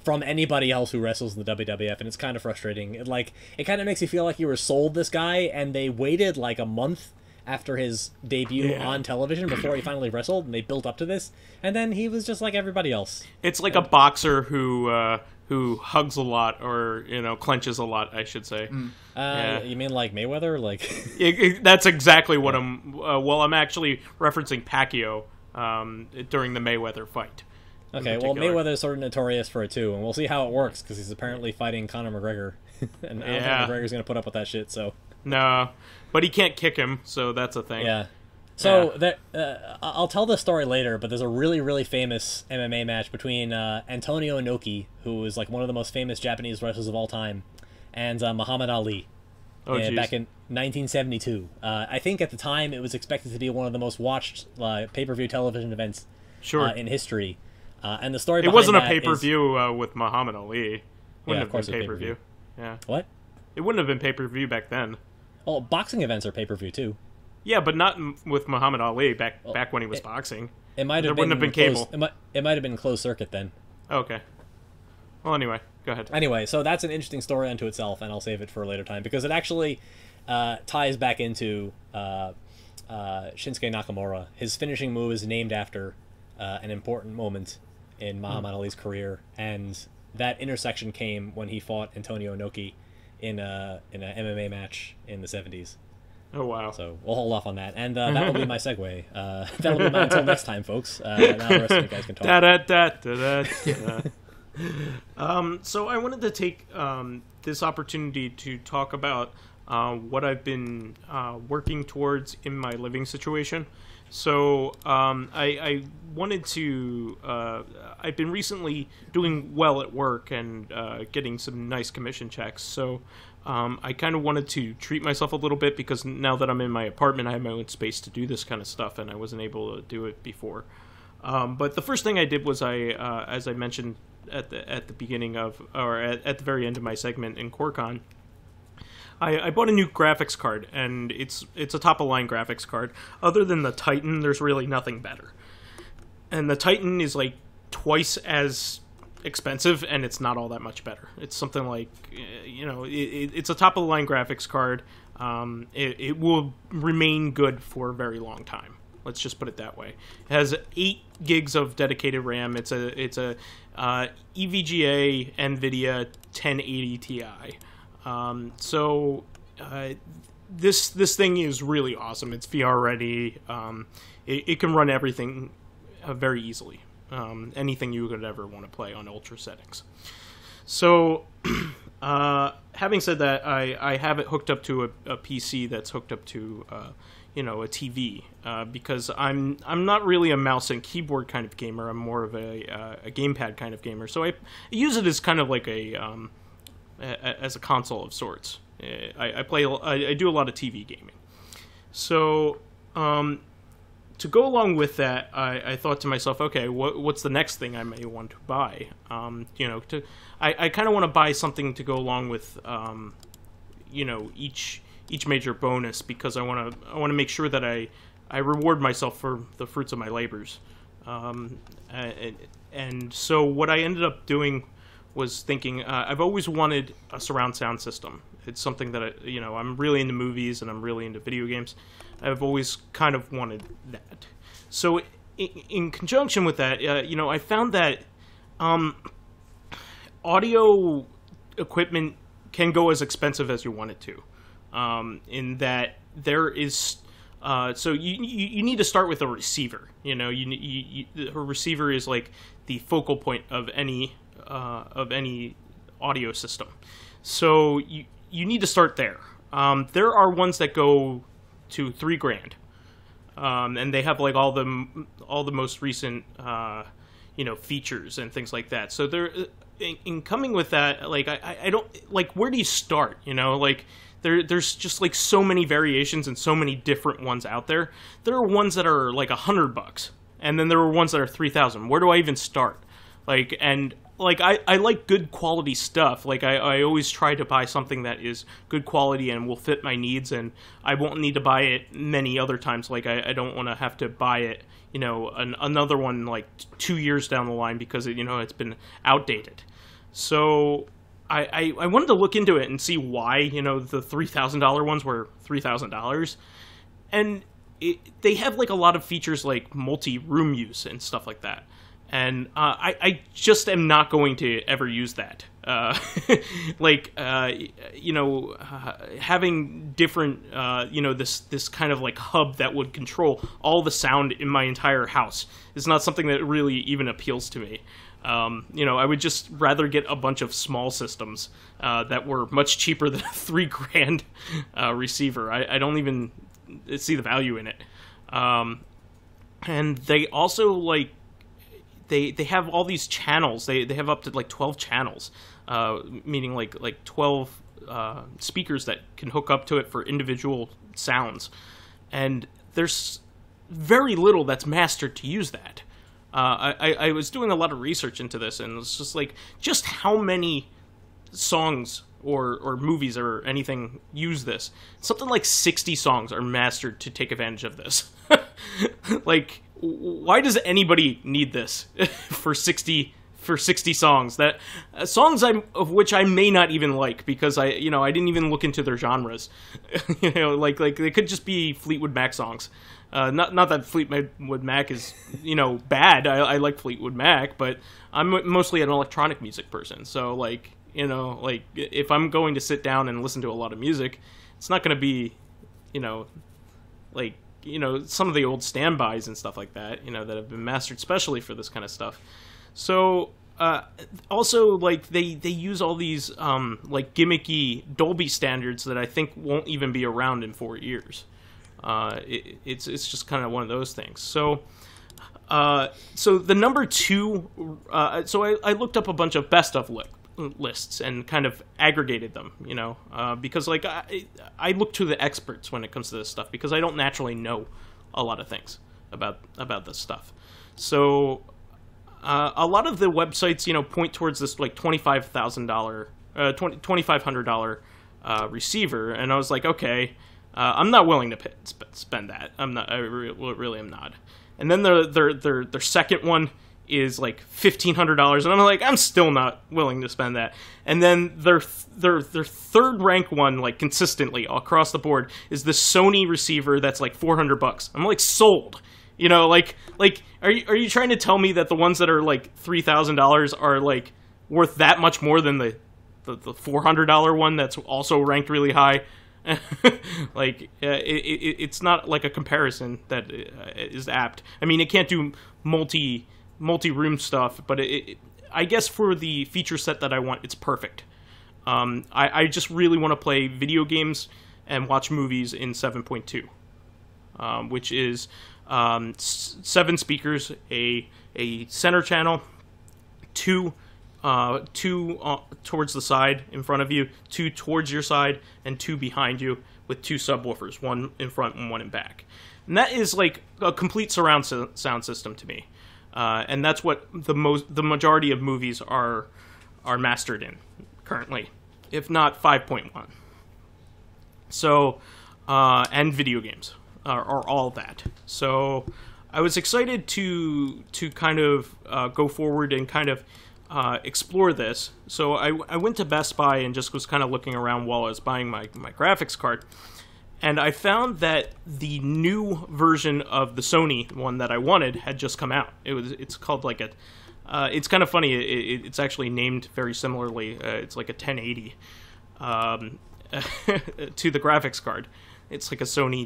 from anybody else who wrestles in the WWF, and it's kind of frustrating. It kind of makes you feel like you were sold this guy, and they waited like a month after his debut on television before he finally wrestled, and they built up to this, and then he was just like everybody else. It's like a boxer who hugs a lot, or clenches a lot, I should say. You mean like Mayweather? Like that's exactly what I'm actually referencing Pacquiao during the Mayweather fight. Okay, well, Mayweather's sort of notorious for it too, and we'll see how it works, because he's apparently fighting Conor McGregor, and I don't think McGregor's going to put up with that shit, so... No, but he can't kick him, so that's a thing. Yeah. So, I'll tell this story later, but there's a really, really famous MMA match between Antonio Inoki, who is like one of the most famous Japanese wrestlers of all time, and Muhammad Ali. Back in 1972. I think at the time it was expected to be one of the most watched pay-per-view television events in history. And the story behind it wasn't a that pay-per-view with Muhammad Ali. Wouldn't have been pay-per-view. Yeah. What? It wouldn't have been pay-per-view back then. Well, boxing events are pay-per-view too. Yeah, but not with Muhammad Ali back when he was boxing. It might have wouldn't have been cable. It might have been closed circuit then. Okay. Well, anyway, go ahead. Anyway, so that's an interesting story unto itself, and I'll save it for a later time, because it actually ties back into Shinsuke Nakamura. His finishing move is named after an important moment in Muhammad Ali's career, and that intersection came when he fought Antonio Inoki in a MMA match in the 70s. Oh, wow. So we'll hold off on that, and that will be my segue. That'll be my until next time, folks. Now the rest of you guys can talk. So I wanted to take this opportunity to talk about what I've been working towards in my living situation. So I wanted to... I've been recently doing well at work and getting some nice commission checks. So I kind of wanted to treat myself a little bit, because now that I'm in my apartment, I have my own space to do this kind of stuff, and I wasn't able to do it before. But the first thing I did was as I mentioned at the beginning of, or at the very end of my segment in CoreCon, I bought a new graphics card, and it's a top-of-line graphics card. Other than the Titan, there's really nothing better. And the Titan is like twice as expensive, and it's not all that much better. It's something like, it's a top-of-the-line graphics card. It will remain good for a very long time. Let's just put it that way. It has 8 gigs of dedicated RAM. It's a EVGA NVIDIA 1080 Ti. This thing is really awesome. It's VR ready. It can run everything very easily. Anything you could ever want to play on ultra settings. So, having said that, I have it hooked up to a PC that's hooked up to a TV, because I'm not really a mouse and keyboard kind of gamer. I'm more of a gamepad kind of gamer. So I use it as kind of like as a console of sorts. I do a lot of TV gaming. So, to go along with that, I thought to myself, okay, what's the next thing I may want to buy? I kind of want to buy something to go along with, each major bonus, because I want to make sure that I reward myself for the fruits of my labors. And so what I ended up doing was thinking, I've always wanted a surround sound system. It's something that I'm really into movies and I'm really into video games. I've always kind of wanted that. So in conjunction with that, I found that audio equipment can go as expensive as you want it to. In that there is, so you need to start with a receiver. A receiver is like the focal point of any audio system. So you need to start there. There are ones that go to $3,000, and they have like all the most recent features and things like that. So they're in coming with that, like I don't like, where do you start? Like there's just like so many variations and so many different ones out there. There are ones that are like $100, and then there are ones that are 3,000. Where do I even start? Like, and like I like good quality stuff. Like I always try to buy something that is good quality and will fit my needs, and I won't need to buy it many other times. Like I don't want to have to buy it, another one like 2 years down the line because it's been outdated. So I wanted to look into it and see why the $3,000 ones were $3,000, and they have like a lot of features like multi-room use and stuff like that. And I just am not going to ever use that. Having different, this kind of like hub that would control all the sound in my entire house is not something that really even appeals to me. I would just rather get a bunch of small systems that were much cheaper than a $3,000 receiver. I don't even see the value in it. And they also like, They have all these channels. They have up to like 12 channels, meaning like 12 speakers that can hook up to it for individual sounds. And there's very little that's mastered to use that. I was doing a lot of research into this, and it's just like, just how many songs or movies or anything use this. Something like 60 songs are mastered to take advantage of this. Like, why does anybody need this for 60 songs? That songs of which I may not even like, because I didn't even look into their genres. Like they could just be Fleetwood Mac songs. Not that Fleetwood Mac is bad. I like Fleetwood Mac, but I'm mostly an electronic music person. So like if I'm going to sit down and listen to a lot of music, it's not going to be some of the old standbys and stuff like that, that have been mastered specially for this kind of stuff. So, also, like, they use all these, gimmicky Dolby standards that I think won't even be around in 4 years. It's just kind of one of those things. So the number two, I looked up a bunch of best of lists and kind of aggregated them, because like I look to the experts when it comes to this stuff, because I don't naturally know a lot of things about this stuff. So a lot of the websites point towards this like $2,500 receiver, and I was like, okay, I'm not willing to spend that. I really am not. And then their second one is like $1,500, and I'm like, I'm still not willing to spend that. And then their third rank one, like consistently across the board, is the Sony receiver that's like $400. I'm like, sold. Like are you trying to tell me that the ones that are like $3,000 are like worth that much more than the $400 one that's also ranked really high? Like it's not like a comparison that is apt. I mean, it can't do multi-room stuff, but I guess for the feature set that I want, it's perfect. I just really want to play video games and watch movies in 7.2, which is 7 speakers, a center channel, two towards the side in front of you, 2 towards your side, and 2 behind you, with 2 subwoofers, 1 in front and 1 in back. And that is like a complete surround sound system to me. And that's what the majority of movies are mastered in currently, if not 5.1. So, and video games are all that. So, I was excited to kind of go forward and kind of explore this. So I went to Best Buy and just was kind of looking around while I was buying my graphics card. And I found that the new version of the Sony one that I wanted had just come out. It's called like it's kind of funny. It's actually named very similarly. It's like a 1080 to the graphics card. It's like a Sony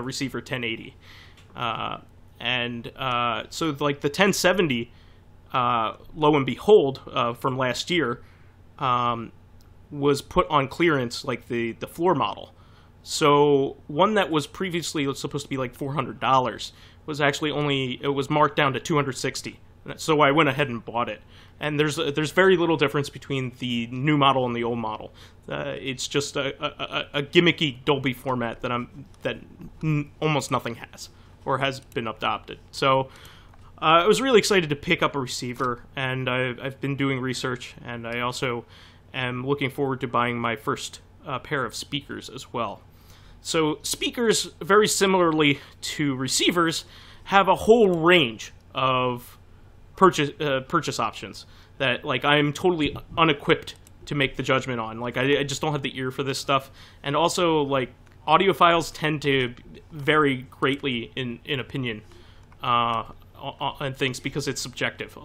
receiver 1080. So like the 1070, lo and behold, from last year, was put on clearance, like the floor model. So one that was previously supposed to be like $400 was actually it was marked down to $260. So I went ahead and bought it. And there's very little difference between the new model and the old model. It's just a gimmicky Dolby format that almost nothing has or has been adopted. So I was really excited to pick up a receiver, and I've been doing research, and I also am looking forward to buying my first pair of speakers as well. So speakers, very similarly to receivers, have a whole range of purchase options that, like, I'm totally unequipped to make the judgment on. Like, I just don't have the ear for this stuff. And also, like, audiophiles tend to vary greatly in opinion on things because it's subjective.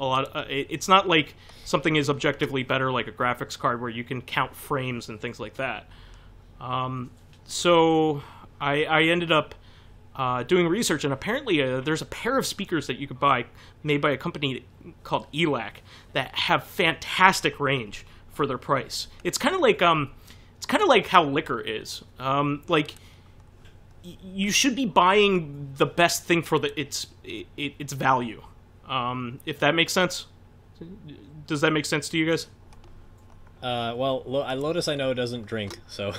It's not like something is objectively better, like a graphics card where you can count frames and things like that. So I ended up doing research, and apparently there's a pair of speakers that you could buy made by a company called ELAC that have fantastic range for their price. It's kind of like how liquor is. Like, you should be buying the best thing for its value. If that makes sense. Does that make sense to you guys? Well, Lotus I know doesn't drink, so.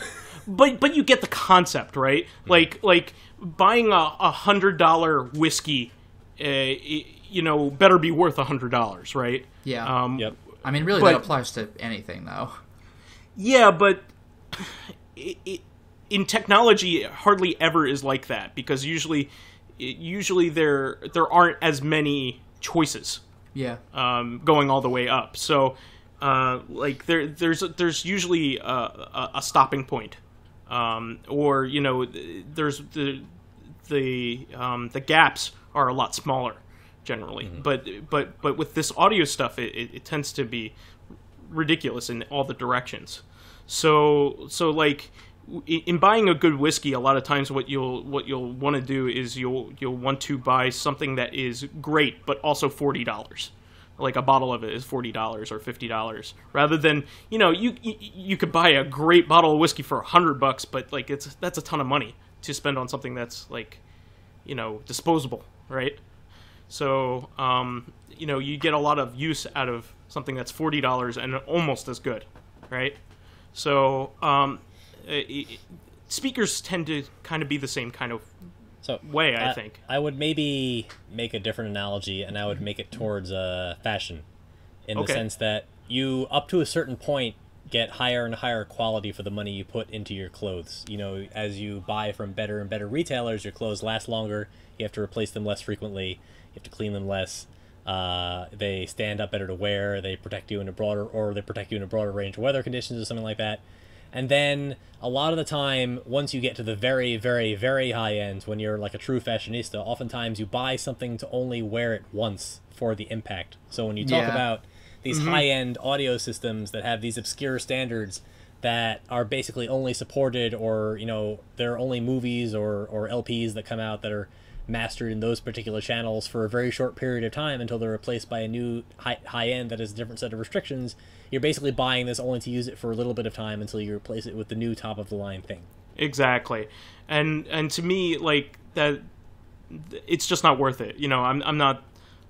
But you get the concept, right? Like buying a $100 whiskey, better be worth $100, right? Yeah. Yep. I mean, really, that applies to anything, though. Yeah, but in technology, it hardly ever is like that, because usually there aren't as many choices. Yeah. Going all the way up. So, like there's usually a stopping point, or there's the gaps are a lot smaller generally. Mm-hmm. But with this audio stuff, it tends to be ridiculous in all the directions. So like, in buying a good whiskey, a lot of times what you'll want to do is you'll want to buy something that is great, but also $40. Like, a bottle of it is $40 or $50, rather than you could buy a great bottle of whiskey for $100, but like that's a ton of money to spend on something that's like disposable, right? So you get a lot of use out of something that's $40 and almost as good, right? So speakers tend to kind of be the same kind of way, I think. I would maybe make a different analogy, and I would make it towards fashion, in the sense that you, up to a certain point, get higher and higher quality for the money you put into your clothes. As you buy from better and better retailers, your clothes last longer, you have to replace them less frequently, you have to clean them less, they stand up better to wear, they protect you in a broader range of weather conditions or something like that. And then, a lot of the time, once you get to the very, very, very high end, when you're like a true fashionista, oftentimes you buy something to only wear it once for the impact. So when you talk about these high-end audio systems that have these obscure standards that are basically only supported, or, there are only movies or LPs that come out that are mastered in those particular channels for a very short period of time until they're replaced by a new high-end that has a different set of restrictions, you're basically buying this only to use it for a little bit of time until you replace it with the new top-of-the-line thing. Exactly. And to me, like, that, it's just not worth it. I'm not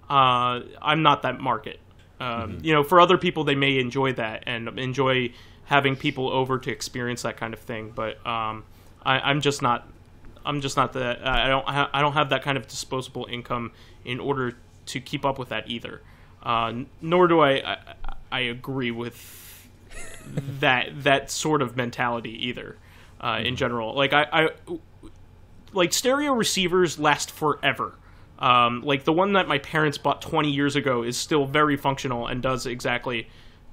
that market. For other people, they may enjoy that and enjoy having people over to experience that kind of thing, but I'm just not that. I don't have that kind of disposable income in order to keep up with that either. Nor do I agree with that sort of mentality either. In general, like like stereo receivers last forever. Like the one that my parents bought 20 years ago is still very functional and does exactly.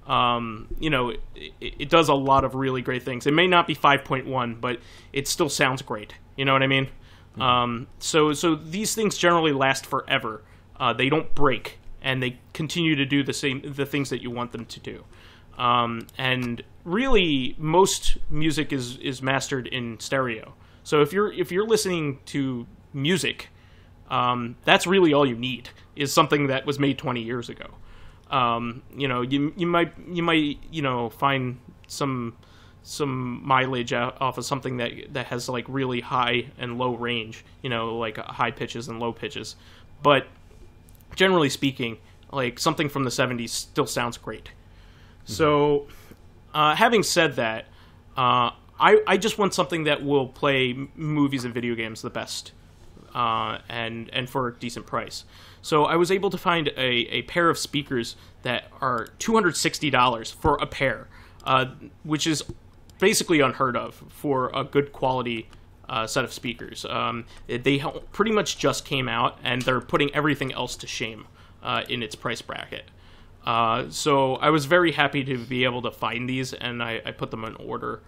It does a lot of really great things. It may not be 5.1, but it still sounds great. You know what I mean? So these things generally last forever. They don't break, and they continue to do the things that you want them to do. And really, most music is mastered in stereo. So if you're listening to music, that's really all you need, is something that was made 20 years ago. You know, you might you know, find some mileage off of something that has like really high and low range, you know, like high pitches and low pitches. But generally speaking, like something from the 70s still sounds great. Mm-hmm. So, having said that, I just want something that will play movies and video games the best, and for a decent price. So I was able to find a pair of speakers that are $260 for a pair, which is basically unheard of for a good quality set of speakers. They pretty much just came out, and they're putting everything else to shame in its price bracket. So I was very happy to be able to find these, and I put them in order.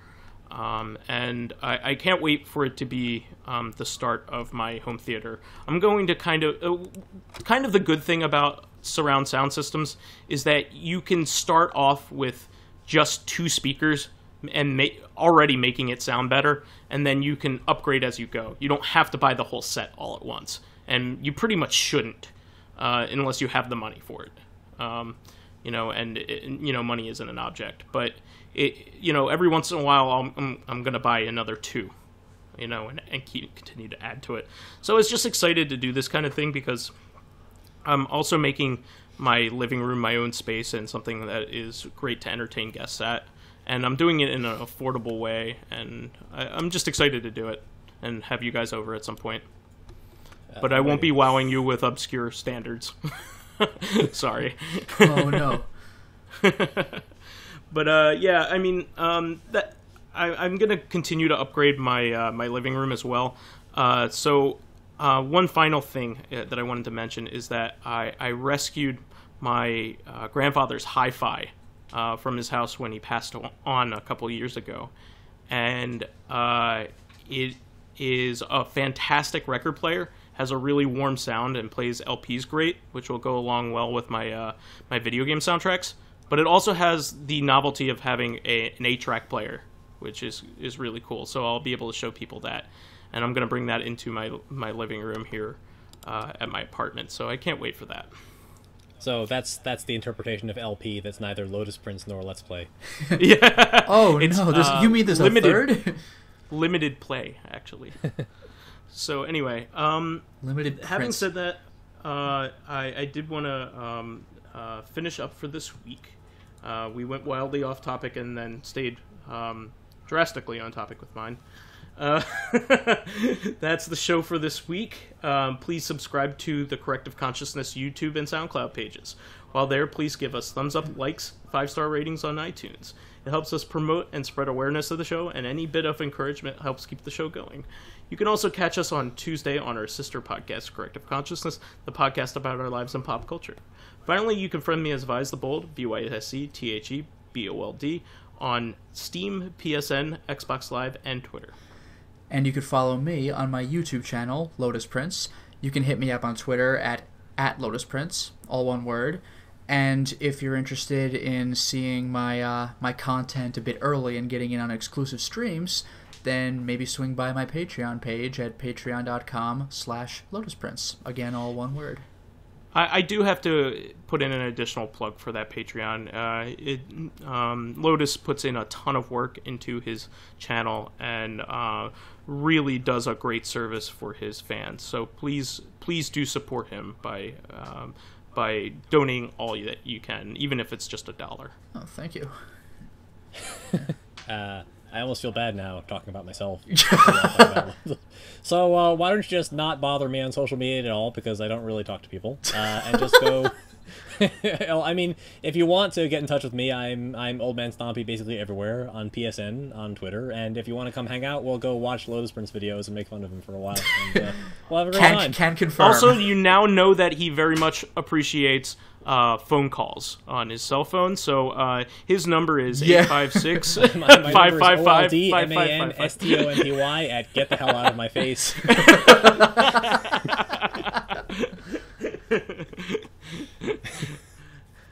And I can't wait for it to be the start of my home theater. I'm going to kind of the good thing about surround sound systems is that you can start off with just 2 speakers and already making it sound better, and then you can upgrade as you go. You don't have to buy the whole set all at once, and you pretty much shouldn't unless you have the money for it. You know, and you know, money isn't an object, but you know, every once in a while I'm gonna buy another 2, you know, and continue to add to it. So I was just excited to do this kind of thing because I'm also making my living room my own space and something that is great to entertain guests at, and I'm doing it in an affordable way, and I'm just excited to do it and have you guys over at some point. But I won't be wowing you with obscure standards. Sorry. Oh no. But yeah, I mean, that I'm gonna continue to upgrade my my living room as well. So one final thing that I wanted to mention is that I rescued my grandfather's hi-fi from his house when he passed on a couple years ago, and it is a fantastic record player. Has a really warm sound and plays LPs great, which will go along well with my my video game soundtracks. But it also has the novelty of having an 8-track player, which is really cool. So I'll be able to show people that, and I'm going to bring that into my living room here at my apartment. So I can't wait for that. So that's the interpretation of LP that's neither Lotus Prince nor Let's Play. Yeah. Oh no! You mean there's a third? Limited play, actually. So anyway, Limited. Having Prince. said that, I did want to finish up for this week. We went wildly off topic and then stayed drastically on topic with mine. That's the show for this week. Please subscribe to the Corrective Consciousness YouTube and Soundcloud pages. While there, please give us thumbs up, likes, 5-star ratings on iTunes. It helps us promote and spread awareness of the show, and any bit of encouragement helps keep the show going. You can also catch us on Tuesday on our sister podcast, Corrective Consciousness, the podcast about our lives in pop culture. Finally, you can friend me as VyseTheBold, VyseTheBold, on Steam, PSN, Xbox Live, and Twitter. And you could follow me on my YouTube channel, Lotus Prince. You can hit me up on Twitter at Lotus Prince, all one word. And if you're interested in seeing my my content a bit early and getting in on exclusive streams, then maybe swing by my Patreon page at patreon.com/LotusPrince. Again, all one word. I do have to put in an additional plug for that Patreon. Lotus puts in a ton of work into his channel and really does a great service for his fans. So please do support him by donating all that you can, even if it's just $1. Oh, thank you. I almost feel bad now talking about myself. So why don't you just not bother me on social media at all, because I don't really talk to people, and just go... I mean, if you want to get in touch with me, I'm OldManStompy basically everywhere, on PSN, on Twitter, and if you want to come hang out, we'll go watch Lotus Prince videos and make fun of him for a while, and we'll have a great time. Can confirm. Also, you now know that he very much appreciates phone calls on his cell phone, so his number is 856 555 OldManStompy at get the hell out of my face.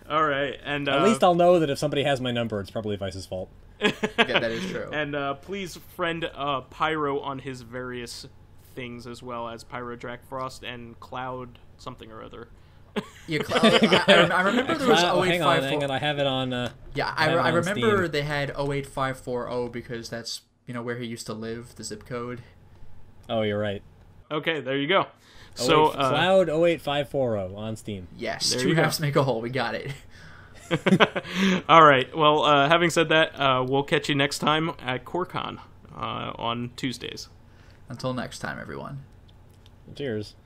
All right, and at least I'll know that if somebody has my number, it's probably Vice's fault. Yeah, that is true. And please friend Pyro on his various things, as well as Pyro Drakfrost and Cloud something or other. Yeah, I remember there was 0854. Hang on, I have it on. Yeah, I remember Steam. they had 08540 because that's where he used to live, the zip code. Oh, you're right. Okay, there you go. So Cloud 08540 on Steam. Yes, two halves make a whole. We got it. All right. Well, having said that, we'll catch you next time at CoreCon on Tuesdays. Until next time, everyone. Cheers.